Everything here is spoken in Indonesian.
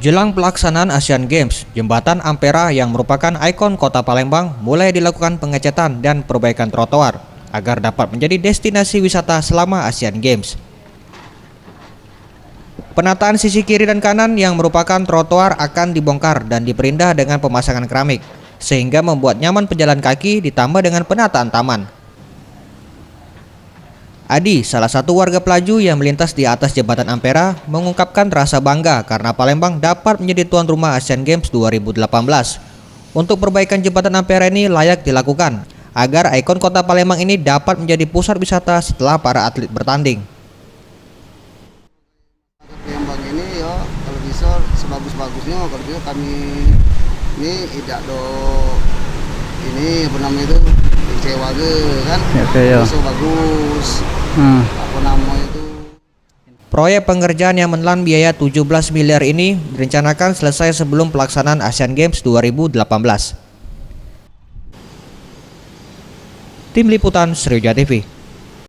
Jelang pelaksanaan Asian Games, Jembatan Ampera yang merupakan ikon kota Palembang mulai dilakukan pengecatan dan perbaikan trotoar agar dapat menjadi destinasi wisata selama Asian Games. Penataan sisi kiri dan kanan yang merupakan trotoar akan dibongkar dan diperindah dengan pemasangan keramik, sehingga membuat nyaman pejalan kaki ditambah dengan penataan taman. Adi, salah satu warga Pelaju yang melintas di atas Jembatan Ampera, mengungkapkan rasa bangga karena Palembang dapat menjadi tuan rumah Asian Games 2018. Untuk perbaikan Jembatan Ampera ini layak dilakukan, agar ikon kota Palembang ini dapat menjadi pusat wisata setelah para atlet bertanding. Palembang ini ya, kalau bisa sebagus-bagusnya, kalau bisa kami ini tidak do ini apa namanya itu kecewa kan, ya. So bagus. Apa namanya itu? Proyek pengerjaan yang menelan biaya 17 miliar ini direncanakan selesai sebelum pelaksanaan Asian Games 2018. Tim Liputan Sriwijaya TV.